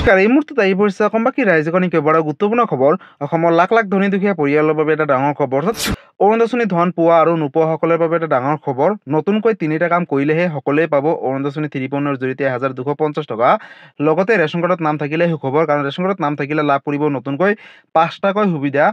নমস্কাৰ, এই মুহূৰ্তত আহি পৰিছে অসমবাসী ৰাইজকনি কেৱল গুৰুত্বপূৰ্ণ খবৰ। অসমৰ লাখ লাখ ধনী দুখীয়া পৰিয়ালৰ বাবে এটা ডাঙৰ খবৰ। অৰুণোদয় ধন পোৱা আৰু নোপোৱাসকলৰ বাবে এটা ডাঙৰ খবৰ। নতুনকৈ 3টা কাম কৰিলেহে সকলোৱে পাব অৰুণোদয় 3.0 জৰিয়তে 1250 টকা। লগতে ৰেচন কাৰ্ডত নাম থাকিলে সুখবৰ, কাৰণ ৰেচন কাৰ্ডত নাম থাকিলে লাভ কৰিব নতুনকৈ 5টাকৈ সুবিধা।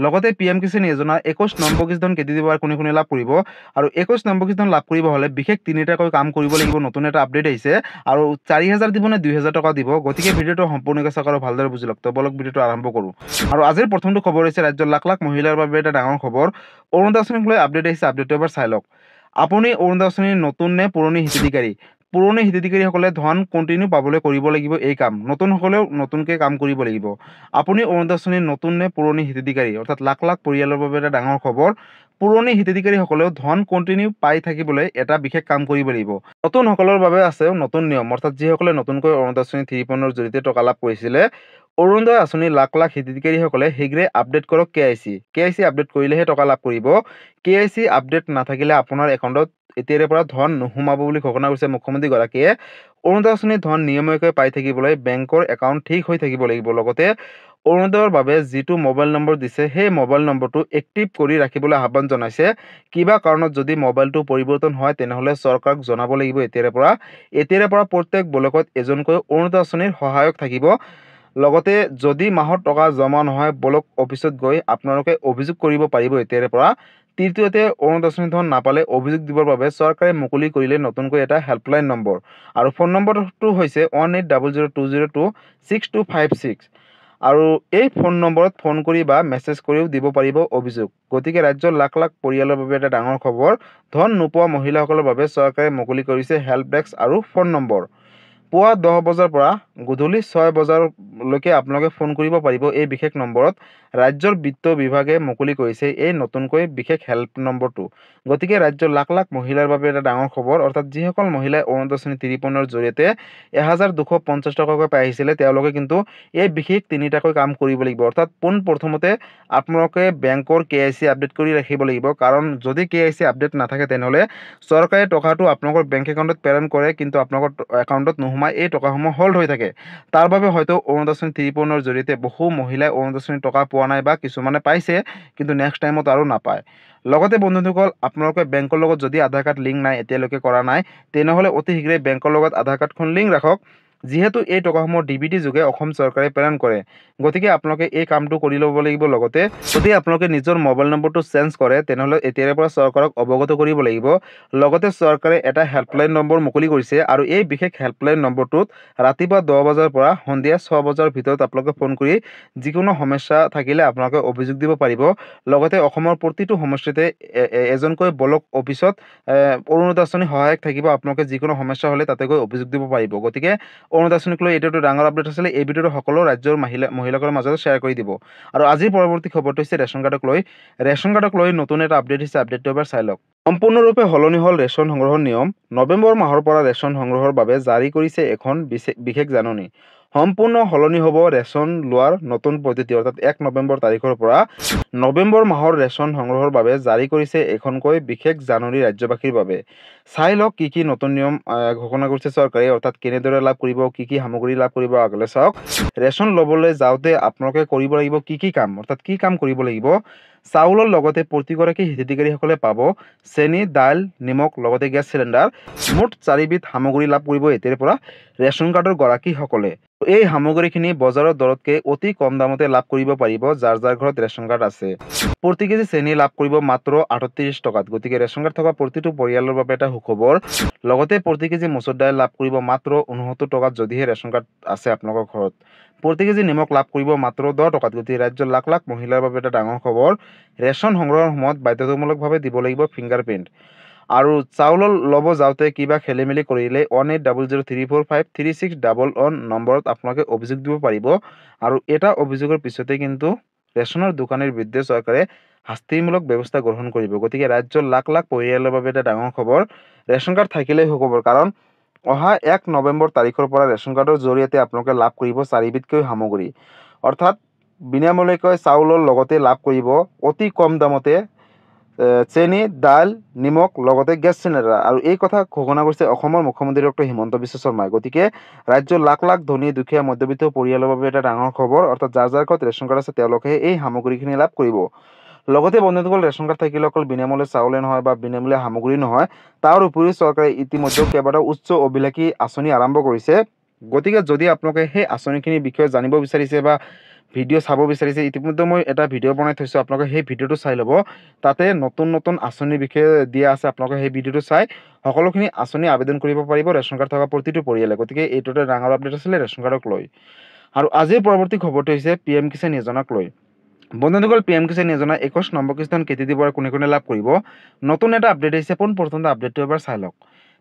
লগতে PM কিষাণ যোজনা 21 নম্বৰ কিস্তি ধন কেতিয়া দিব আৰু কোনে লাভ কৰিব। আৰু 21 নম্বৰ কিস্তি ধন লাভ কৰিব হ'লে বিশেষ 3টাকৈ কাম কৰিব লাগিব। নতুন এটা আপডেট আহিছে আৰু 4000 দিব নে 2000 টকা দিব। গতিকে ভিডিঅ'টো সম্পূৰ্ণকৈ চাওক আৰু ভালদৰে বুজি লওক। তো বলক ভিডিঅ'টো আৰম্ভ কৰোঁ। আৰু আজিৰ প্ৰথমটো খবৰ হৈছে ৰাজ্যৰ লাখ লাখ মহিলাৰ বাবে এটা ডাঙৰ খবৰ। অৰুণোদয় আঁচনিক লৈ আপডেট আহিছে, আপডেটটো এবাৰ চাই লওক। আপুনি অৰুণোদয় আঁচনিৰ নতুন নে পুৰণি হিতাধিকাৰী? পুৰণি হিতাধিকাৰীসকলে ধন কণ্টিনিউ পাবলৈ কৰিব লাগিব এই কাম। নতুনসকলেও নতুনকৈ কাম কৰিব লাগিব। আপুনি অৰুণোদয় আঁচনিৰ নতুন নে পুৰণি হিতাধিকাৰী, অৰ্থাৎ লাখ লাখ পৰিয়ালৰ বাবে এটা ডাঙৰ খবৰ। পুৰণি হিতাধিকাৰীসকলেও ধন কণ্টিনিউ পাই থাকিবলৈ এটা বিশেষ কাম কৰিব লাগিব। নতুনসকলৰ বাবে আছে নতুন নিয়ম, অৰ্থাৎ যিসকলে নতুনকৈ অৰুণোদয় আঁচনি 3.0 জৰিয়তে টকা লাভ কৰিছিলে। অৰুণোদয় আঁচনিৰ লাখ লাখ হিতাধিকাৰীসকলে শীঘ্ৰে আপডেট কৰক KIC আপডেট কৰিলেহে টকা লাভ কৰিব। KIC আপডেট নাথাকিলে আপোনাৰ একাউণ্টত এতিয়াৰে পৰা ধন নোসোমাব বুলি ঘোষণা কৰিছে মুখ্যমন্ত্ৰীগৰাকীয়ে। অৰুণোদয় আঁচনিৰ ধন নিয়মীয়াকৈ পাই থাকিবলৈ বেংকৰ একাউণ্ট ঠিক হৈ থাকিব লাগিব। লগতে অৰুণোদয়ৰ বাবে যিটো মোবাইল নম্বৰ দিছে সেই মোবাইল নম্বৰটো এক্টিভ কৰি ৰাখিবলৈ আহ্বান জনাইছে। কিবা কাৰণত যদি মোবাইলটো পৰিৱৰ্তন হয় তেনেহ'লে চৰকাৰক জনাব লাগিব এতিয়াৰে পৰা প্ৰত্যেক ব্লকত এজনকৈ অৰুণোদয় আঁচনিৰ সহায়ক থাকিব। লগতে যদি মাহত টকা জমা নহয় ব্লক অফিচত গৈ আপোনালোকে অভিযোগ কৰিব পাৰিব এতিয়াৰে পৰা। তৃতীয়তে, অৰুণোদয় আঁচনি ধন নাপালে অভিযোগ দিবৰ বাবে চৰকাৰে মুকলি কৰিলে নতুনকৈ এটা হেল্পলাইন নম্বৰ, আৰু ফোন নম্বৰটো হৈছে 1800202626। আৰু এই ফোন নম্বৰত ফোন কৰি বা মেছেজ কৰিও দিব পাৰিব অভিযোগ। গতিকে ৰাজ্যৰ লাখ লাখ পৰিয়ালৰ বাবে এটা ডাঙৰ খবৰ। ধন নোপোৱা মহিলাসকলৰ বাবে চৰকাৰে মুকলি কৰিছে হেল্প ডেস্ক আৰু ফোন নম্বৰ। পুৱা 10 বজাৰ পৰা গধূলি 6 বজালৈকে আপোনালোকে ফোন কৰিব পাৰিব এই বিশেষ নম্বৰত। ৰাজ্যৰ বিত্ত বিভাগে মুকলি কৰিছে এই নতুনকৈ বিশেষ হেল্প নম্বৰটো। গতিকে ৰাজ্যৰ লাখ লাখ মহিলাৰ বাবে এটা ডাঙৰ খবৰ, অৰ্থাৎ যিসকল মহিলাই অৰুণোদয় আঁচনি 3.0 জৰিয়তে 1250 টকাকৈ পাই আহিছিলে তেওঁলোকে কিন্তু এই বিশেষ 3টাকৈ কাম কৰিব লাগিব। অৰ্থাৎ পোনপ্ৰথমতে আপোনালোকে বেংকৰ KIC আপডেট কৰি ৰাখিব লাগিব, কাৰণ যদি KIC আপডেট নাথাকে তেনেহ'লে চৰকাৰে টকাটো আপোনালোকৰ বেংক একাউণ্টত প্ৰেৰণ কৰে, কিন্তু আপোনালোকৰ একাউণ্টত নোসোমাই এই টকাসমূহ হোল্ড হৈ থাকে। তাৰ বাবে হয়তো অৰুণোদয় আঁচনি 3.0 জৰিয়তে বহু মহিলাই অৰুণোদয় আঁচনিৰ টকা পোৱা নাই বা কিছুমানে পাইছে কিন্তু নেক্সট টাইমত আৰু নাপায়। লগতে বন্ধুসকল, আপোনালোকে বেংকৰ লগত যদি আধাৰ কাৰ্ড লিংক নাই, এতিয়ালৈকে কৰা নাই, তেনেহ'লে অতি শীঘ্ৰে বেংকৰ লগত আধাৰ কাৰ্ডখন লিংক ৰাখক। যিহেতু এই টকাসমূহ DBT যোগে অসম চৰকাৰে প্ৰেৰণ কৰে। গতিকে আপোনালোকে এই কামটো কৰি ল'ব লাগিব। লগতে যদি আপোনালোকে নিজৰ মোবাইল নম্বৰটো চেঞ্জ কৰে তেনেহ'লে এতিয়াৰে পৰা চৰকাৰক অৱগত কৰিব লাগিব। লগতে চৰকাৰে এটা হেল্পলাইন নম্বৰ মুকলি কৰিছে, আৰু এই বিশেষ হেল্পলাইন নম্বৰটোত ৰাতিপুৱা 10 বজাৰ পৰা সন্ধিয়া 6 বজাৰ ভিতৰত আপোনালোকে ফোন কৰি যিকোনো সমস্যা থাকিলে আপোনালোকে অভিযোগ দিব পাৰিব। লগতে অসমৰ প্ৰতিটো সমষ্টিতে এজনকৈ ব্লক অফিচত অৰুণোদয় আঁচনি সহায়ক থাকিব। আপোনালোকে যিকোনো সমস্যা হ'লে তাতে গৈ অভিযোগ দিব পাৰিব। গতিকে অৰুণোদয় আঁচনিক লৈ এইটো ডাঙৰ আপডেট আছিলে। এই ভিডিঅ'টো সকলো ৰাজ্যৰ মহিলাসকলৰ মাজত শ্বেয়াৰ কৰি দিব। আৰু আজিৰ পৰৱৰ্তী খবৰটো হৈছে ৰেচন কাৰ্ডক লৈ নতুন এটা আপডেট হৈছে, আপডেটটো এবাৰ চাই লওক। সম্পূৰ্ণৰূপে সলনি হ'ল ৰেচন সংগ্ৰহৰ নিয়ম। নৱেম্বৰ মাহৰ পৰা ৰেচন সংগ্ৰহৰ বাবে জাৰি কৰিছে এখন বিশেষ জাননী। সম্পূৰ্ণ সলনি হ'ব ৰেচন লোৱাৰ নতুন পদ্ধতি, অৰ্থাৎ 1 নৱেম্বৰ তাৰিখৰ পৰা নৱেম্বৰ মাহৰ ৰেচন সংগ্ৰহৰ বাবে জাৰি কৰিছে এখনকৈ বিশেষ জাননী ৰাজ্যবাসীৰ বাবে। চাই লওক কি কি নতুন নিয়ম ঘোষণা কৰিছে চৰকাৰে, অৰ্থাৎ কেনেদৰে লাভ কৰিব, কি কি সামগ্ৰী লাভ কৰিব। আগলৈ চাওক, ৰেচন ল'বলৈ যাওঁতে আপোনালোকে কৰিব লাগিব কি কি কাম, অৰ্থাৎ কি কাম কৰিব লাগিব। চাউলৰ লগতে প্ৰতিগৰাকী হিতাধিকাৰীসকলে পাব চেনি, দাইল, নিমখ, লগতে গেছ চিলিণ্ডাৰ। মুঠ 4বিধ সামগ্ৰী লাভ কৰিব এতিয়াৰ পৰা ৰেচন কাৰ্ডৰ গৰাকীসকলে। এই সামগ্ৰীখিনি বজাৰৰ দৰতকৈ অতি কম দামতে লাভ কৰিব পাৰিব যাৰ ঘৰত ৰেচন কাৰ্ড আছে। প্ৰতি কেজি চেনি লাভ কৰিব মাত্ৰ 38 টকাত। গতিকে ৰেচন কাৰ্ড থকা প্ৰতিটো পৰিয়ালৰ বাবে এটা সুখবৰ। লগতে প্ৰতি কেজি মচুৰ দাইল লাভ কৰিব মাত্ৰ 69 টকাত যদিহে ৰেচন কাৰ্ড আছে আপোনালোকৰ ঘৰত। প্ৰতি কেজি নিমখ লাভ কৰিব মাত্ৰ 10 টকাত। গতিকে ৰাজ্যৰ লাখ লাখ মহিলাৰ বাবে এটা ডাঙৰ খবৰ। ৰেচন সংগ্ৰহৰ সময়ত বাধ্যতামূলকভাৱে দিব লাগিব ফিংগাৰপ্ৰিণ্ট। আৰু চাউল ল'ব যাওঁতে কিবা খেলিমেলি কৰিলে 180034536111 নম্বৰত আপোনালোকে অভিযোগ দিব পাৰিব। আৰু এটা অভিযোগৰ পিছতে কিন্তু ৰেচনৰ দোকানীৰ বিৰুদ্ধে চৰকাৰে শাস্তিমূলক ব্যৱস্থা গ্ৰহণ কৰিব। গতিকে ৰাজ্যৰ লাখ লাখ পৰিয়ালৰ বাবে এটা ডাঙৰ খবৰ। ৰেচন কাৰ্ড থাকিলেই সুখবৰ, কাৰণ অহা 1 নৱেম্বৰ তাৰিখৰ পৰা ৰেচন কাৰ্ডৰ জৰিয়তে আপোনালোকে লাভ কৰিব 4বিধকৈ সামগ্ৰী, অৰ্থাৎ বিনামূলীয়াকৈ চাউলৰ লগতে লাভ কৰিব অতি কম দামতে চেনি, দাইল, নিমখ লগতে গেছ চিলিণ্ডাৰ। আৰু এই কথা ঘোষণা কৰিছে অসমৰ মুখ্যমন্ত্ৰী ডক্টৰ হিমন্ত বিশ্ব শৰ্মাই। গতিকে ৰাজ্যৰ লাখ লাখ ধনী দুখীয়া মধ্যবিত্ত পৰিয়ালৰ বাবে এটা ডাঙৰ খবৰ। অৰ্থাৎ যাৰ যাৰ ঘৰত ৰেচন কাৰ্ড আছে তেওঁলোকে এই সামগ্ৰীখিনি লাভ কৰিব। লগতে বন্ধুসকল, ৰেচন কাৰ্ড থাকিলে অকল বিনামূলীয়া চাউলে নহয় বা বিনামূলীয়া সামগ্ৰী নহয়, তাৰ উপৰিও চৰকাৰে ইতিমধ্যে কেইবাটাও উচ্চ অভিলাষী আঁচনি আৰম্ভ কৰিছে। গতিকে যদি আপোনালোকে সেই আঁচনিখিনিৰ বিষয়ে জানিব বিচাৰিছে বা ভিডিঅ' চাব বিচাৰিছে, ইতিমধ্যে মই এটা ভিডিঅ' বনাই থৈছোঁ, আপোনালোকে সেই ভিডিঅ'টো চাই ল'ব। তাতে নতুন নতুন আঁচনিৰ বিষয়ে দিয়া আছে, আপোনালোকে সেই ভিডিঅ'টো চাই সকলোখিনি আঁচনি আবেদন কৰিব পাৰিব ৰেচন কাৰ্ড থকা প্ৰতিটো পৰিয়ালে। গতিকে এইটো এটা ডাঙৰ আপডেট আছিলে ৰেচন কাৰ্ডক লৈ। আৰু আজিৰ পৰৱৰ্তী খবৰটো হৈছে PM কিষাণ যোজনাক লৈ। বন্ধুসকল, PM কিষাণ যোজনা 21 নম্বৰ কিস্তিখন কেতিয়া দিব আৰু কোনে কোনে লাভ কৰিব, নতুন এটা আপডেট আহিছে। পোনপ্ৰথমে আপডেটটো এবাৰ চাই লওক।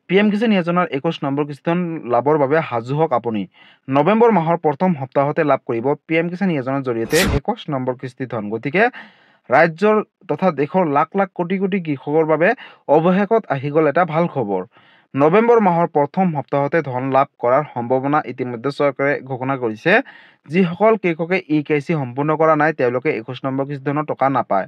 PM কিষাণ যোজনাৰ 21 নম্বৰ কিস্তিখন লাভৰ বাবে সাজু হওক আপুনি। নৱেম্বৰ মাহৰ প্ৰথম সপ্তাহতে লাভ কৰিব PM কিষাণ যোজনাৰ জৰিয়তে 21 নম্বৰ কিস্তি ধন। গতিকে ৰাজ্যৰ তথা দেশৰ লাখ লাখ কোটি কোটি কৃষকৰ বাবে অৱশেষত আহি গ'ল এটা ভাল খবৰ। নৱেম্বৰ মাহৰ প্ৰথম সপ্তাহতে ধন লাভ কৰাৰ সম্ভাৱনা ইতিমধ্যে চৰকাৰে ঘোষণা কৰিছে। যিসকল কৃষকে EKYC সম্পূৰ্ণ কৰা নাই তেওঁলোকে 21 নম্বৰ কিস্তি ধনৰ টকা নাপায়।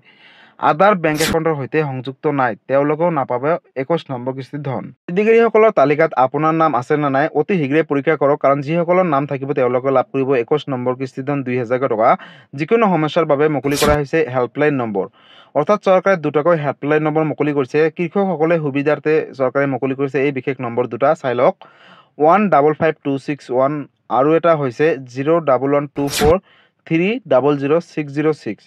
আধাৰ বেংক একাউণ্টৰ সৈতে সংযুক্ত নাই তেওঁলোকেও নাপাব 21 নম্বৰ কিস্তিৰ ধন। হিতাধিকাৰীসকলৰ তালিকাত আপোনাৰ নাম আছে নে নাই অতি শীঘ্ৰে পৰীক্ষা কৰক, কাৰণ যিসকলৰ নাম থাকিব তেওঁলোকে লাভ কৰিব 21 নম্বৰ কিস্তিৰ ধন 2000 টকা। যিকোনো সমস্যাৰ বাবে মুকলি কৰা হৈছে হেল্পলাইন নম্বৰ। অৰ্থাৎ চৰকাৰে দুটাকৈ হেল্পলাইন নম্বৰ মুকলি কৰিছে। কৃষকসকলে সুবিধাৰ্থে চৰকাৰে মুকলি কৰিছে এই বিশেষ নম্বৰ দুটা, চাই লওক। 155261 আৰু এটা হৈছে 01124300606।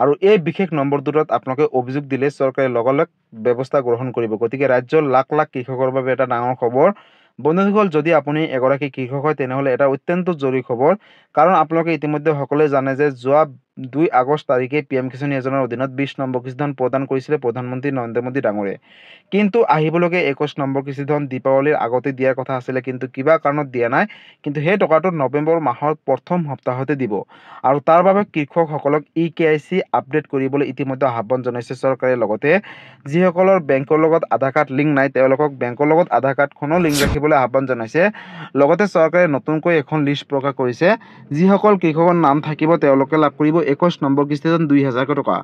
আৰু এই বিশেষ নম্বৰ দুটাত আপোনালোকে অভিযোগ দিলে চৰকাৰে লগালগ ব্যৱস্থা গ্ৰহণ কৰিব। গতিকে ৰাজ্যৰ লাখ লাখ কৃষকৰ বাবে এটা ডাঙৰ খবৰ। বন্ধুসকল, যদি আপুনি এগৰাকী কৃষক হয় তেনেহ'লে এটা অত্যন্ত জৰুৰী খবৰ, কাৰণ আপোনালোকে ইতিমধ্যে সকলোৱে জানে যে যোৱা 2 আগষ্ট তাৰিখে PM কিষাণ যোজনাৰ অধীনত 20 নম্বৰ কিস্তি ধন প্ৰদান কৰিছিলে প্ৰধানমন্ত্ৰী নৰেন্দ্ৰ মোদী ডাঙৰে। কিন্তু আহিবলগীয়া 21 নম্বৰ কিস্তি ধন দীপাৱলীৰ আগতে দিয়াৰ কথা আছিলে, কিন্তু কিবা কাৰণত দিয়া নাই। কিন্তু সেই টকাটো নৱেম্বৰ মাহৰ প্ৰথম সপ্তাহতে দিব। আৰু তাৰ বাবে কৃষকসকলক EKYC আপডেট কৰিবলৈ ইতিমধ্যে আহ্বান জনাইছে চৰকাৰে। লগতে যিসকলৰ বেংকৰ লগত আধাৰ কাৰ্ড লিংক নাই তেওঁলোকক বেংকৰ লগত আধাৰ কাৰ্ডখনো লিংক ৰাখিবলৈ আহ্বান জনাইছে। লগতে চৰকাৰে নতুনকৈ এখন লিষ্ট প্ৰকাশ কৰিছে। যিসকল কৃষকৰ নাম থাকিব তেওঁলোকে লাভ কৰিব 21 নম্বৰ কিস্তি ধন 2000 টকা।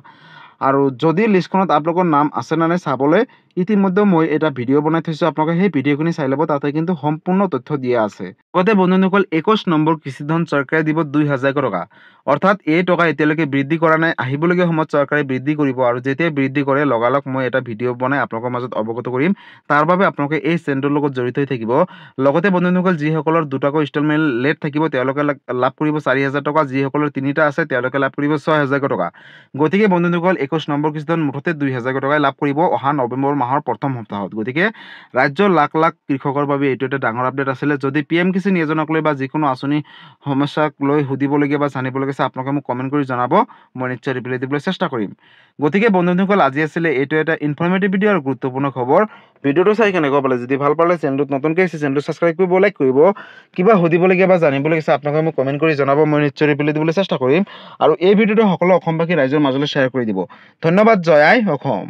আৰু যদি লিষ্টখনত আপোনালোকৰ নাম আছে নে নাই চাবলৈ ইতিমধ্যে মই এটা ভিডিঅ' বনাই থৈছোঁ, আপোনালোকে সেই ভিডিঅ'খিনি চাই ল'ব, তাতে কিন্তু সম্পূৰ্ণ তথ্য দিয়া আছে। লগতে বন্ধুসকল, 21 নম্বৰ কিস্তি ধন চৰকাৰে দিব 2000 টকা। অৰ্থাৎ এই টকা এতিয়ালৈকে বৃদ্ধি কৰা নাই, আহিবলগীয়া সময়ত চৰকাৰে বৃদ্ধি কৰিব। আৰু যেতিয়া বৃদ্ধি কৰে লগালগ মই এটা ভিডিঅ' বনাই আপোনালোকৰ মাজত অৱগত কৰিম। তাৰ বাবে আপোনালোকে এই চেনেলটোৰ লগত জড়িত হৈ থাকিব। লগতে বন্ধুসকল, যিসকলৰ দুটাকৈ ইনষ্টলমেণ্ট লেট থাকিব তেওঁলোকে লাভ কৰিব 4000 টকা। যিসকলৰ তিনিটা আছে তেওঁলোকে লাভ কৰিব 6000 টকা। গতিকে বন্ধুসকল, 21 নম্বৰ কিস্তি ধন মুঠতে 2000 টকাই লাভ কৰিব অহা নৱেম্বৰ মাহৰ প্ৰথম সপ্তাহত। গতিকে ৰাজ্যৰ লাখ লাখ কৃষকৰ বাবে এইটো এটা ডাঙৰ আপডেট আছিলে। যদি PM কিষাণ যোজনাক লৈ বা যিকোনো আঁচনি সমস্যাক লৈ সুধিবলগীয়া বা জানিবলগীয়া আছে আপোনালোকে মোক কমেণ্ট কৰি জনাব, মই নিশ্চয় ৰিপ্লাই দিবলৈ চেষ্টা কৰিম। গতিকে বন্ধুসকল, আজি আছিলে এইটো এটা ইনফৰ্মেটিভ ভিডিঅ' আৰু গুৰুত্বপূৰ্ণ খবৰ। ভিডিঅ'টো চাই কেনেকুৱা পালে, যদি ভাল পালে চেনেলটোত নতুনকৈ আহিছে চেনেলটো ছাবস্ক্ৰাইব কৰিব, লাইক কৰিব। কিবা সুধিবলগীয়া বা জানিবলগীয়া আছে আপোনালোকে মোক কমেণ্ট কৰি জনাব, মই নিশ্চয় ৰিপ্লাই দিবলৈ চেষ্টা কৰিম। আৰু এই ভিডিঅ'টো সকলো অসমবাসী ৰাইজৰ মাজলৈ শ্বেয়াৰ কৰি দিব। ধন্যবাদ। জয় আই অসম।